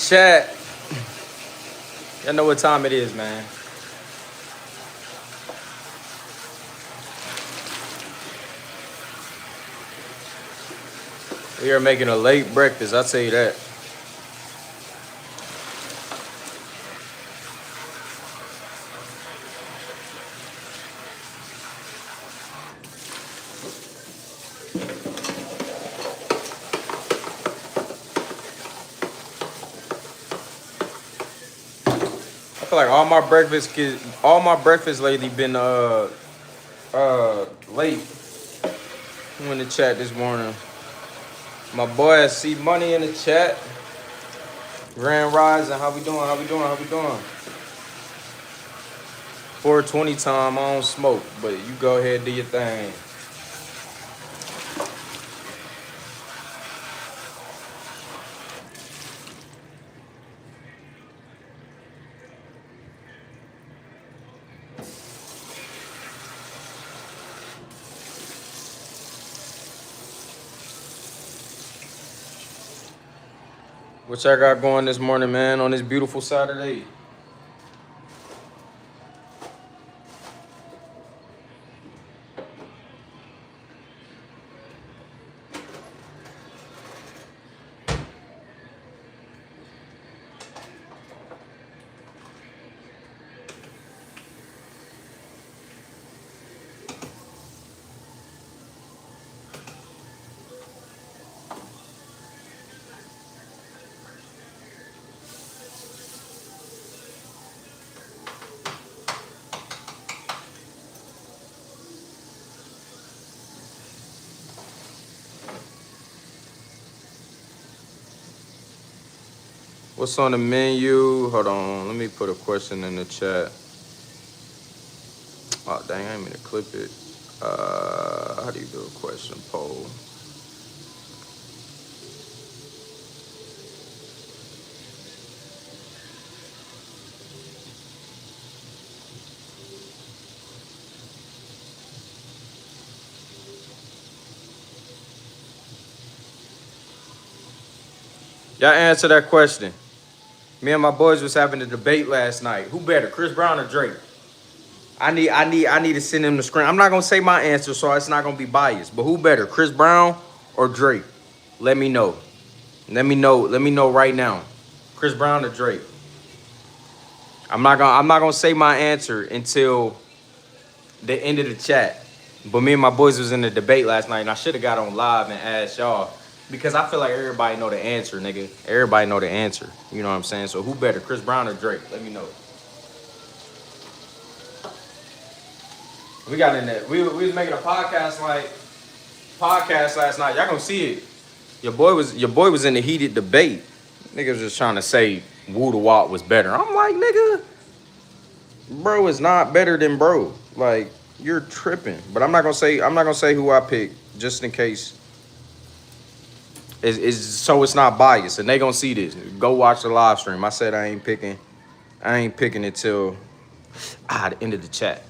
chat. Y'all know what time it is, man. We are making a late breakfast, I'll tell you that. I feel like all my breakfast lately been late. I'm in the chat this morning. My boy C Money in the chat. Grand Rising, how we doing? 420 time, I don't smoke, but you go ahead and do your thing. What y'all got going this morning, man, on this beautiful Saturday? What's on the menu? Hold on, let me put a question in the chat. Oh, dang, I ain't mean to clip it. How do you do a question poll? Y'all answer that question. Me and my boys was having a debate last night. Who better, Chris Brown or Drake? I need to send him the screen. I'm not gonna say my answer, so it's not gonna be biased. But who better, Chris Brown or Drake? Let me know. Let me know right now. Chris Brown or Drake? I'm not gonna say my answer until the end of the chat. But me and my boys was in the debate last night, and I should have got on live and asked y'all because I feel like everybody know the answer, nigga. Everybody know the answer. You know what I'm saying? So who better, Chris Brown or Drake? Let me know. We got in there. We was making a podcast last night. Y'all gonna see it. Your boy was in the heated debate. Nigga was just trying to say Woo the Wop was better. I'm like, nigga, bro is not better than bro. Like, you're tripping. But I'm not gonna say who I picked just in case. So it's not biased, and they gonna see this. Go watch the live stream. I said I ain't picking it till the end of the chat.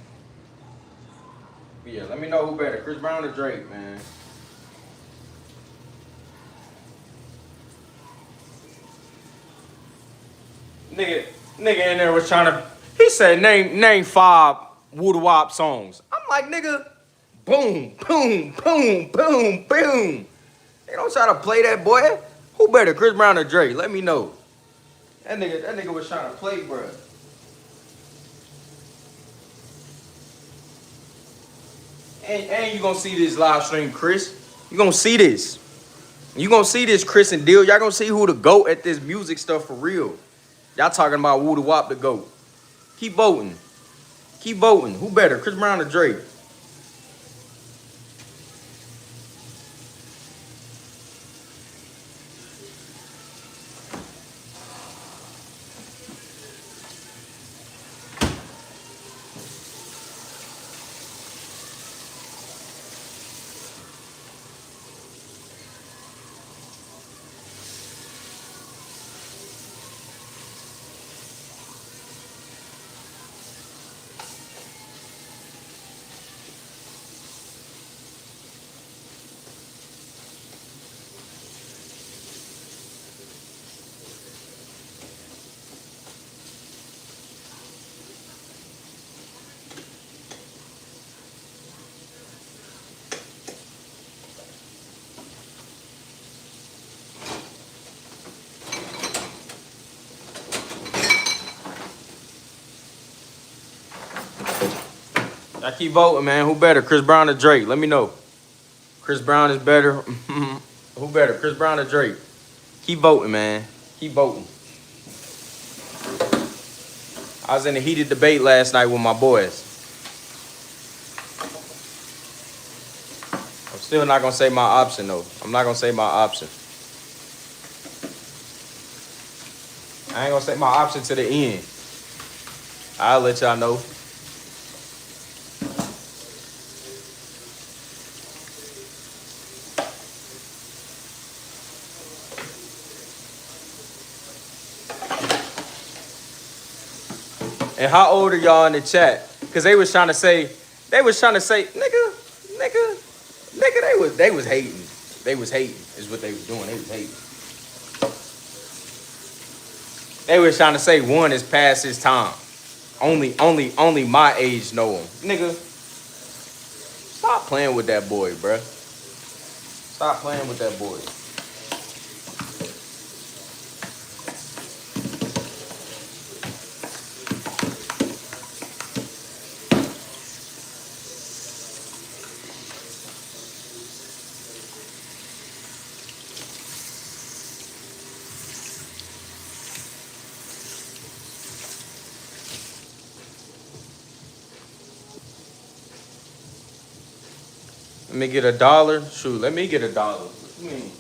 But yeah, let me know who better, Chris Brown or Drake, man. Nigga in there was trying to. He said name 5 Woo the Wop songs. I'm like, nigga, boom, boom, boom, boom, boom. They don't try to play that, boy. Who better, Chris Brown or Drake? Let me know. That nigga was trying to play, bro. And you gonna see this live stream, Chris. You gonna see this. You gonna see this, Chris and Dill. Y'all gonna see who the GOAT at this music stuff for real. Y'all talking about Woo the Wop the GOAT. Keep voting. Keep voting. Who better, Chris Brown or Drake? I keep voting, man. Who better, Chris Brown or Drake? Let me know. Chris Brown is better. Who better, Chris Brown or Drake? Keep voting, man. Keep voting. I was in a heated debate last night with my boys. I'm still not gonna say my option though. I'm not gonna say my option. I ain't gonna say my option to the end. I'll let y'all know. And how old are y'all in the chat? Cause they was trying to say, nigga, they was hating. They was hating, is what they was doing. They was hating. They was trying to say one is past his time. Only my age know him. Nigga, stop playing with that boy, bruh. Stop playing with that boy. Let me get $1. Shoot, let me get $1. What you mean?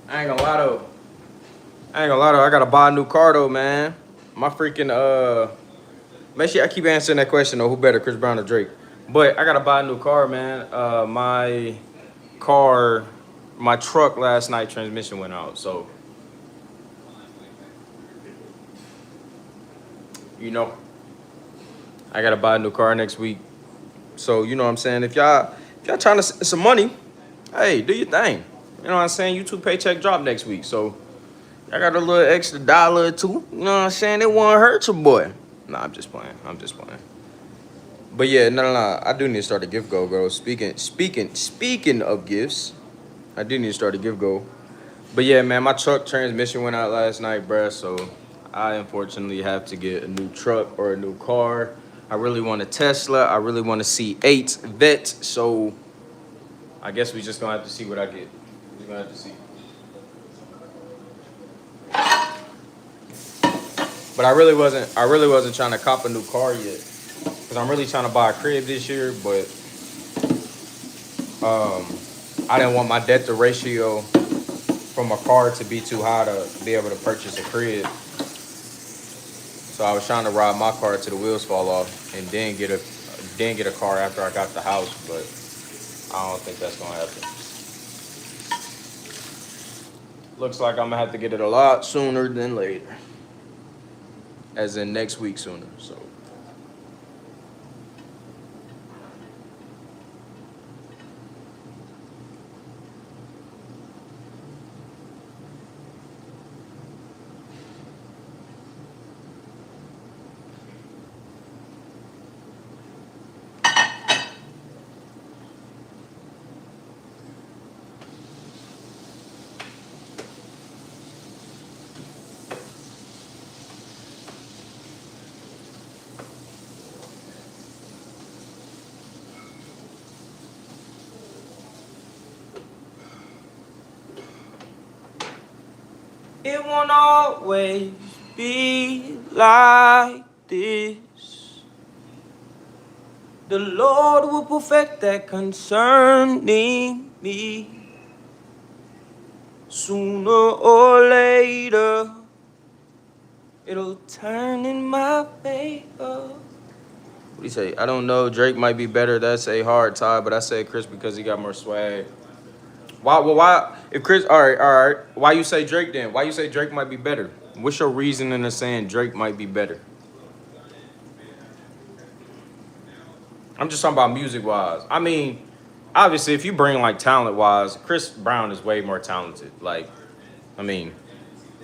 I ain't gonna lie though. I gotta buy a new car though, man. My freaking make sure I keep answering that question though. Who better, Chris Brown or Drake? But I gotta buy a new car, man. My car, my truck last night transmission went out, so you know I gotta buy a new car next week. So you know what I'm saying. If y'all trying to send some money, hey, do your thing. You know what I'm saying. YouTube paycheck drop next week, so I got a little extra dollar or two. You know what I'm saying? It won't hurt your boy. Nah, I'm just playing. I'm just playing. But yeah, no. I do need to start a gift go, bro. Speaking of gifts, I do need to start a gift go. But yeah, man, my truck transmission went out last night, bruh. So I unfortunately have to get a new truck or a new car. I really want a Tesla. I really want a C8 Vet. So I guess we just gonna have to see what I get. We're gonna have to see. But I really wasn't trying to cop a new car yet. Cause I'm really trying to buy a crib this year, but I didn't want my debt to ratio from a car to be too high to be able to purchase a crib. So I was trying to ride my car till the wheels fall off and then get a car after I got the house, but I don't think that's gonna happen. Looks like I'm gonna have to get it a lot sooner than later. As in next week sooner, so. It won't always be like this. The Lord will perfect that concerning me. Sooner or later, it'll turn in my favor. What do you say? I don't know. Drake might be better. That's a hard tie, but I say Chris because he got more swag. Why? Well, why? If Chris, all right. Why you say Drake then? Why you say Drake might be better? What's your reasoning in saying Drake might be better? I'm just talking about music wise. I mean, obviously, if you bring like talent wise, Chris Brown is way more talented. Like, I mean,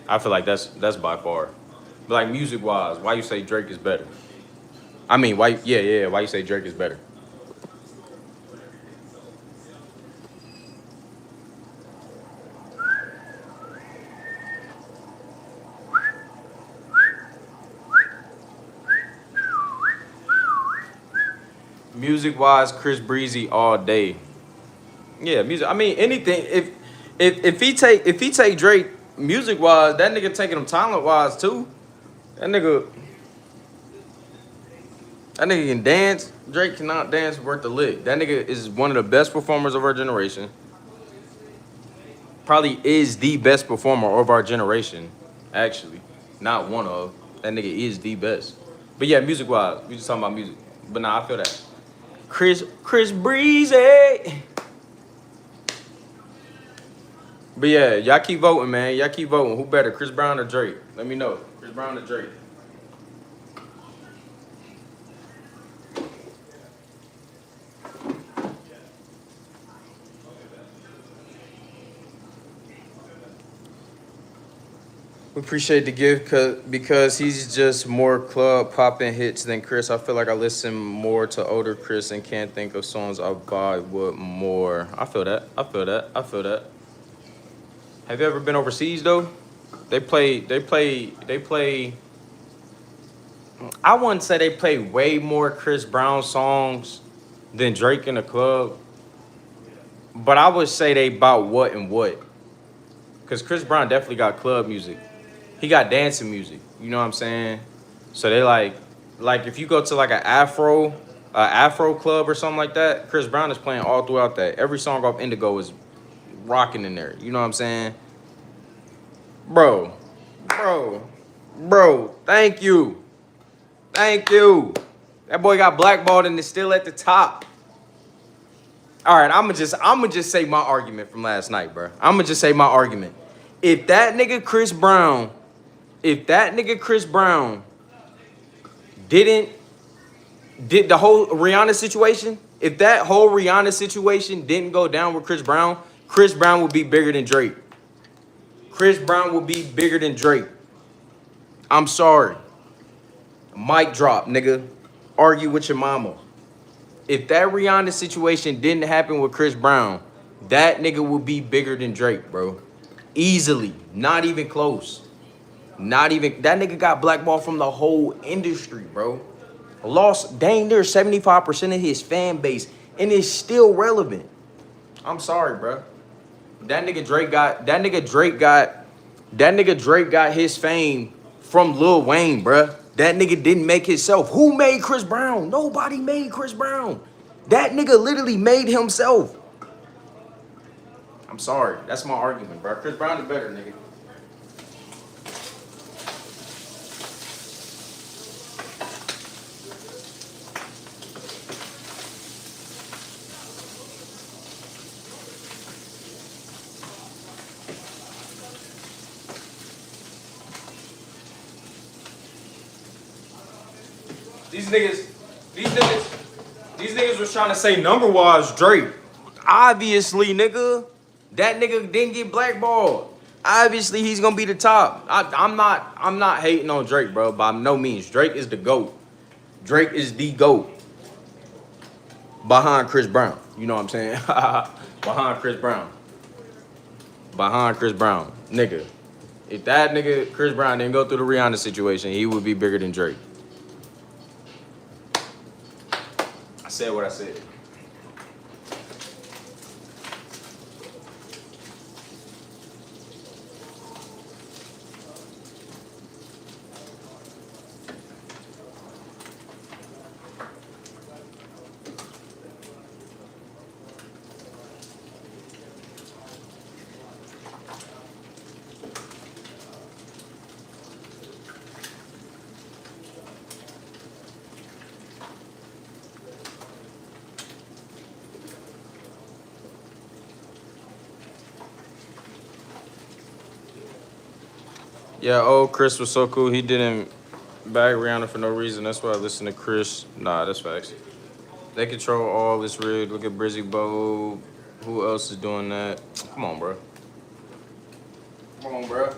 I feel like that's by far. But like music wise, why you say Drake is better? I mean, why? Yeah. Why you say Drake is better? Music wise, Chris Breezy all day. Yeah, music. I mean, anything. If he take Drake music wise, that nigga taking him talent wise too. That nigga that nigga can dance. Drake cannot dance worth the lick. That nigga is one of the best performers of our generation. Probably is the best performer of our generation. Actually, not one of. That nigga is the best. But yeah, music wise, we just talking about music. But nah, I feel that. Chris Breezy. But yeah, y'all keep voting, man. Y'all keep voting. Who better, Chris Brown or Drake? Let me know. Chris Brown or Drake? We appreciate the gift because he's just more club popping hits than Chris. I feel like I listen more to older Chris and can't think of songs I vibe with more. I feel that. Have you ever been overseas though? They play. I wouldn't say they play way more Chris Brown songs than Drake in the club, but I would say they about what and what. Cause Chris Brown definitely got club music. He got dancing music. You know what I'm saying? So they like if you go to like Afro club or something like that, Chris Brown is playing all throughout that. Every song off Indigo is rocking in there. You know what I'm saying? Bro, bro, thank you. Thank you. That boy got blackballed and is still at the top. All right, I'm gonna just say my argument from last night, bro. I'm gonna just say my argument. If that nigga Chris Brown didn't did the whole Rihanna situation, if that whole Rihanna situation didn't go down with Chris Brown would be bigger than Drake. Chris Brown would be bigger than Drake. I'm sorry. Mic drop, nigga. Argue with your mama. If that Rihanna situation didn't happen with Chris Brown, that nigga would be bigger than Drake, bro. Easily. Not even close. Not even. That nigga got blackballed from the whole industry, bro. Lost dang near 75% of his fan base and is still relevant. I'm sorry, bro. That nigga Drake got his fame from Lil Wayne, bro. That nigga didn't make himself. Who made Chris Brown? Nobody made Chris Brown. That nigga literally made himself. I'm sorry. That's my argument, bro. Chris Brown is better, nigga. These niggas was trying to say number wise Drake. Obviously, nigga, that nigga didn't get blackballed. Obviously, he's gonna be the top. I'm not hating on Drake, bro. By no means, Drake is the GOAT. Drake is the GOAT. Behind Chris Brown, you know what I'm saying? Behind Chris Brown. Behind Chris Brown, nigga. If that nigga Chris Brown didn't go through the Rihanna situation, he would be bigger than Drake. I said what I said. Yeah, old Chris was so cool. He didn't bag Rihanna for no reason. That's why I listen to Chris. Nah, that's facts. They control all this rig. Look at Brizzy Bow. Who else is doing that? Come on, bro. Come on, bro.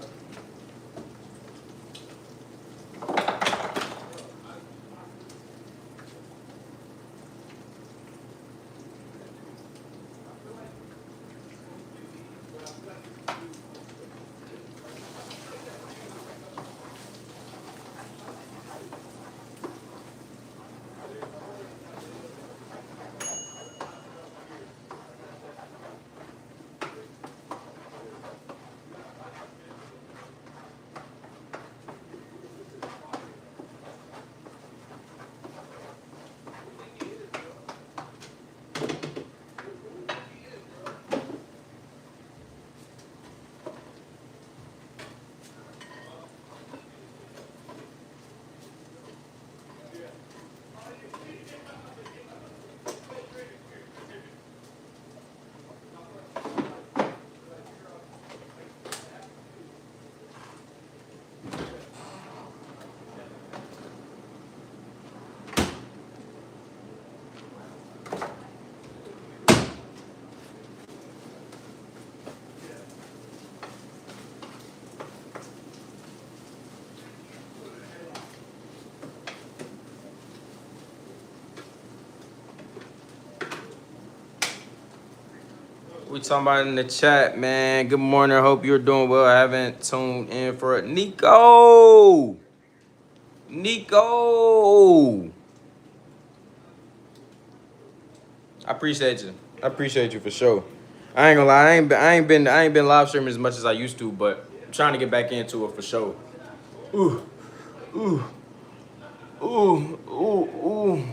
We talking about in the chat, man. Good morning. Hope you're doing well. I haven't tuned in for it. Nico. Nico. I appreciate you. I appreciate you for sure. I ain't gonna lie. I ain't been live streaming as much as I used to, but I'm trying to get back into it for sure. Ooh, ooh, ooh, ooh, ooh.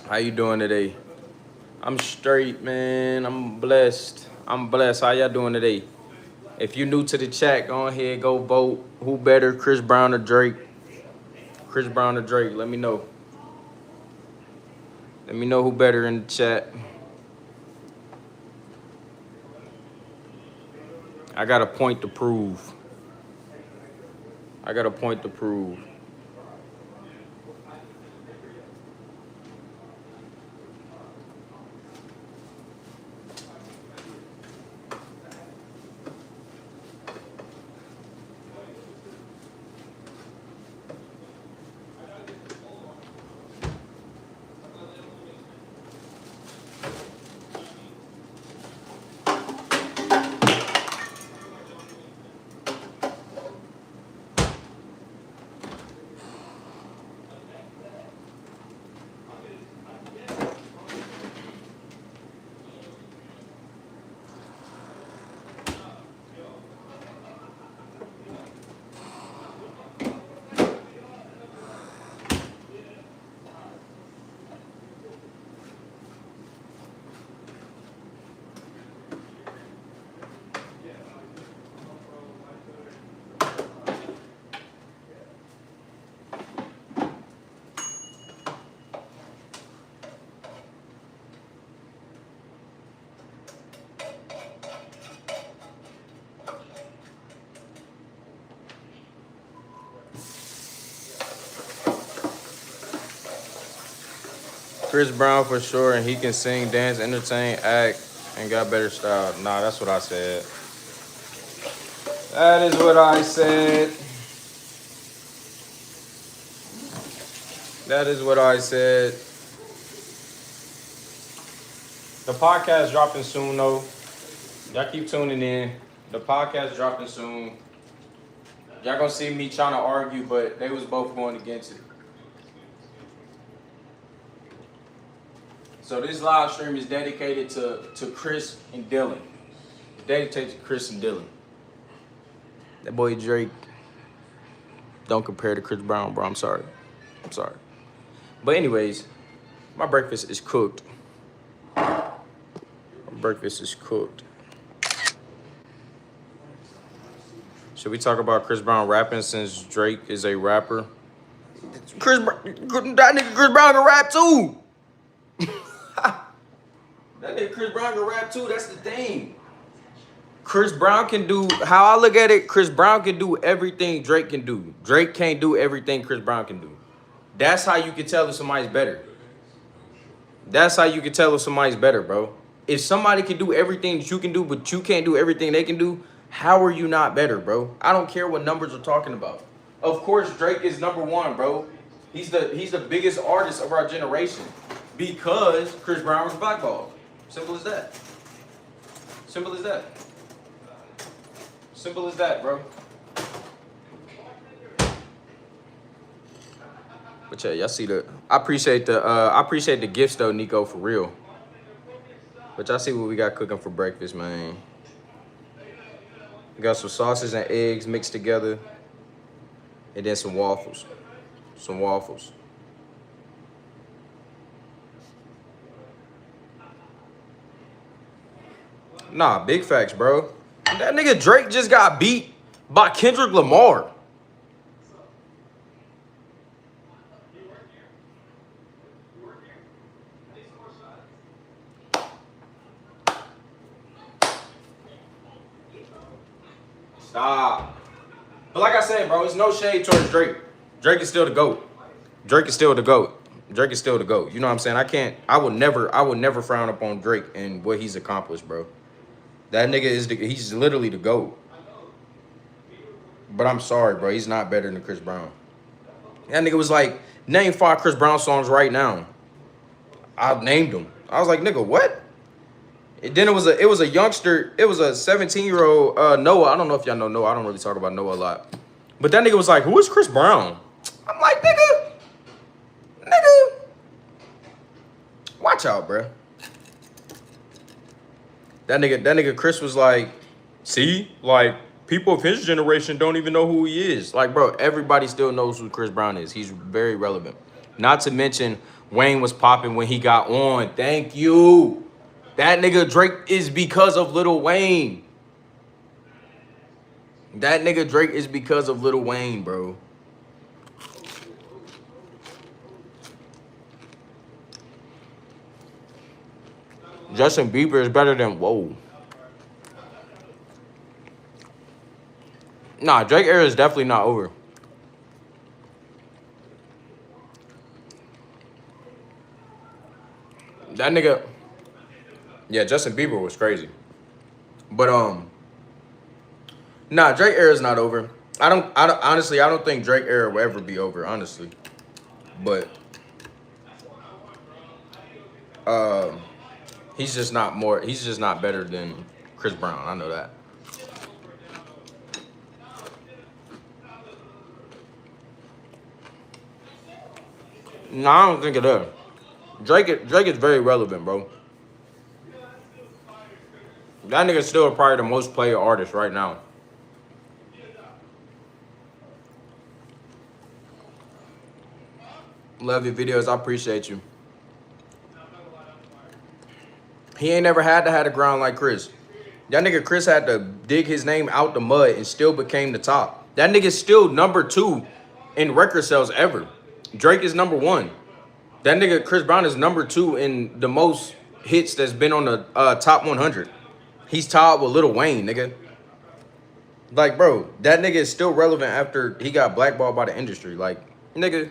How you doing today? I'm straight, man. I'm blessed. I'm blessed. How y'all doing today? If you new to the chat, go ahead, go vote. Who better, Chris Brown or Drake? Chris Brown or Drake? Let me know. Let me know who better in the chat. I got a point to prove. I got a point to prove. Chris Brown for sure, and he can sing, dance, entertain, act, and got better style. Nah, that's what I said. That is what I said. That is what I said. The podcast dropping soon, though. Y'all keep tuning in. The podcast dropping soon. Y'all gonna see me trying to argue, but they was both going against it. So this live stream is dedicated to Chris and Dylan. It's dedicated to Chris and Dylan. That boy Drake, don't compare to Chris Brown, bro. I'm sorry. I'm sorry. But anyways, my breakfast is cooked. My breakfast is cooked. Should we talk about Chris Brown rapping since Drake is a rapper? That nigga Chris Brown can rap too. That nigga Chris Brown can rap too. That's the thing. Chris Brown can do, how I look at it, Chris Brown can do everything Drake can do. Drake can't do everything Chris Brown can do. That's how you can tell if somebody's better. That's how you can tell if somebody's better, bro. If somebody can do everything that you can do, but you can't do everything they can do, how are you not better, bro? I don't care what numbers we're talking about. Of course, Drake is #1, bro. He's the biggest artist of our generation because Chris Brown was blackballed. Simple as that. Simple as that. Simple as that, bro. But yeah, y'all see the. I appreciate the gifts though, Nico, for real. But y'all see what we got cooking for breakfast, man. We got some sausage and eggs mixed together, and then some waffles. Some waffles. Nah, big facts, bro. That nigga Drake just got beat by Kendrick Lamar. Stop. But like I said, bro, it's no shade towards Drake. Drake is still the GOAT. Drake is still the GOAT. Drake is still the GOAT. You know what I'm saying? I would never frown upon Drake and what he's accomplished, bro. That nigga he's literally the GOAT. But I'm sorry, bro. He's not better than Chris Brown. That nigga was like, name 5 Chris Brown songs right now. I named them. I was like, nigga, what? And then it was a youngster, it was a 17-year-old Noah. I don't know if y'all know Noah. I don't really talk about Noah a lot. But that nigga was like, who is Chris Brown? I'm like, nigga, watch out, bro. That nigga Chris was like, see, like, people of his generation don't even know who he is. Like, bro, everybody still knows who Chris Brown is. He's very relevant. Not to mention, Wayne was popping when he got on. Thank you. That nigga Drake is because of Lil Wayne. That nigga Drake is because of Lil Wayne, bro. Justin Bieber is better than, whoa. Nah, Drake era is definitely not over. That nigga, yeah, Justin Bieber was crazy. But nah, Drake era is not over. Honestly, I don't think Drake era will ever be over, honestly. But he's just not better than Chris Brown. I know that. No, I don't think it is. Drake is very relevant, bro. That nigga's still probably the most played artist right now. Love your videos. I appreciate you. He ain't never had to have a ground like Chris. That nigga Chris had to dig his name out the mud and still became the top. That nigga's still #2 in record sales ever. Drake is #1. That nigga Chris Brown is #2 in the most hits that's been on the top 100. He's tied with Lil Wayne, nigga. Like, bro, that nigga is still relevant after he got blackballed by the industry. Like, nigga.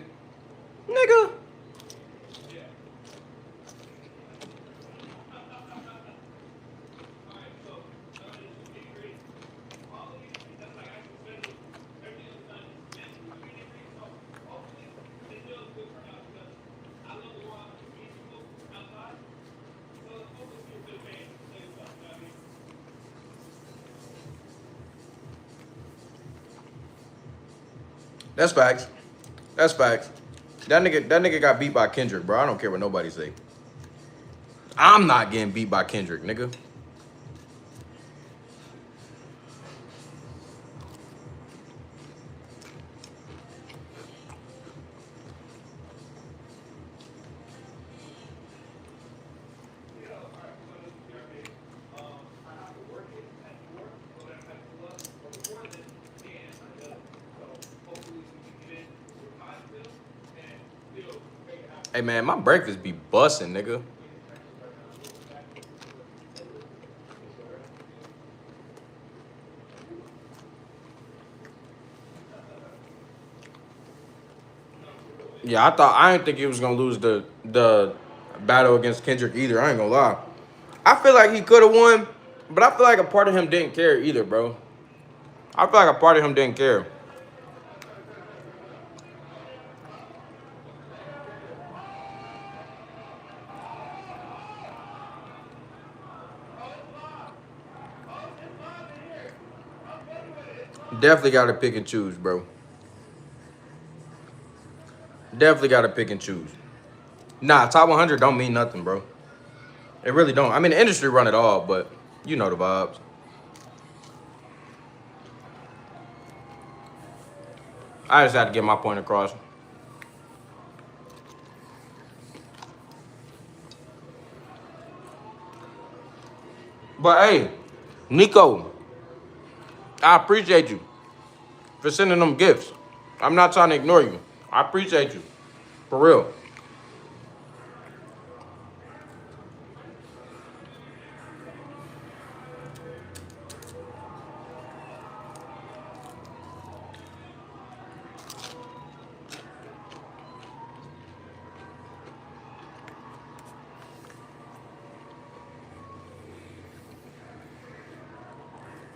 That's facts. That's facts. That nigga got beat by Kendrick, bro. I don't care what nobody say. I'm not getting beat by Kendrick, nigga. Hey, man, my breakfast be busting, nigga. Yeah, I didn't think he was gonna lose the battle against Kendrick either. I ain't gonna lie. I feel like he could have won, but I feel like a part of him didn't care either, bro. I feel like a part of him didn't care. Definitely gotta pick and choose, bro. Definitely gotta pick and choose. Nah, top 100 don't mean nothing, bro. It really don't. I mean, the industry run it all, but you know the vibes. I just had to get my point across. But hey, Nico, I appreciate you for sending them gifts. I'm not trying to ignore you. I appreciate you. For real.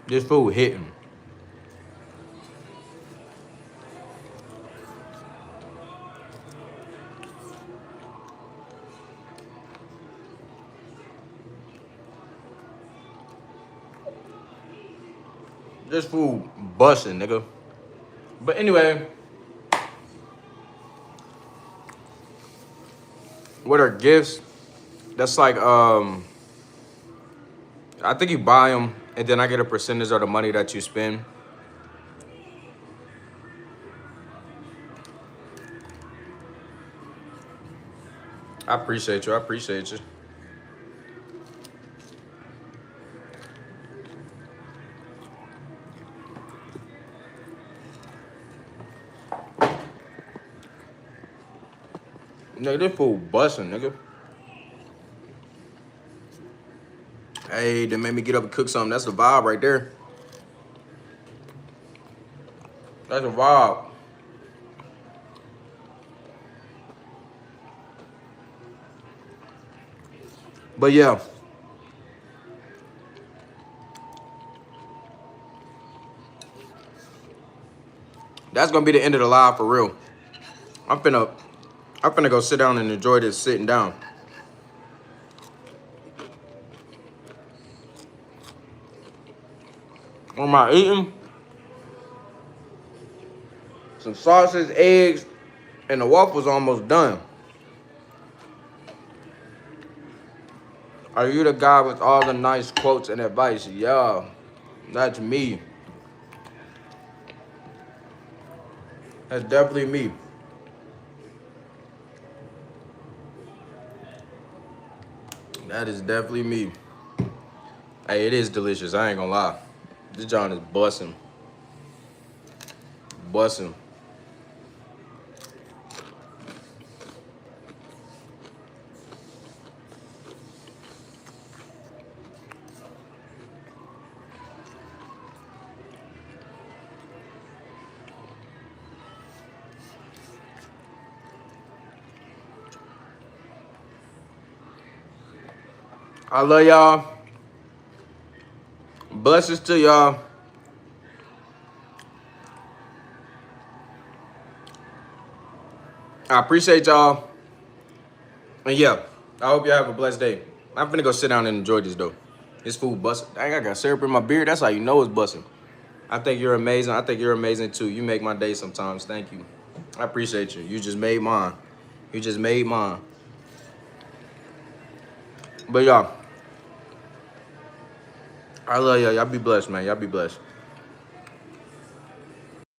This food hitting. This food busting, nigga. But anyway, what are gifts? That's like I think you buy them and then I get a percentage of the money that you spend. I appreciate you. I appreciate you. Nigga, this food busting, nigga. Hey, that made me get up and cook something. That's the vibe right there. That's a vibe. But yeah, that's gonna be the end of the live for real. I'm finna, I'm finna go sit down and enjoy this sitting down. What am I eating? Some sausage, eggs, and the waffles almost done. Are you the guy with all the nice quotes and advice? Yeah, that's me. That's definitely me. That is definitely me. Hey, it is delicious. I ain't gonna lie. This John is busting. Busting. I love y'all. Blessings to y'all. I appreciate y'all. And yeah, I hope y'all have a blessed day. I'm finna go sit down and enjoy this though. This food busting. Dang, I got syrup in my beard. That's how you know it's busting. I think you're amazing. I think you're amazing too. You make my day sometimes. Thank you. I appreciate you. You just made mine. You just made mine. But y'all, I love y'all. Y'all be blessed, man. Y'all be blessed.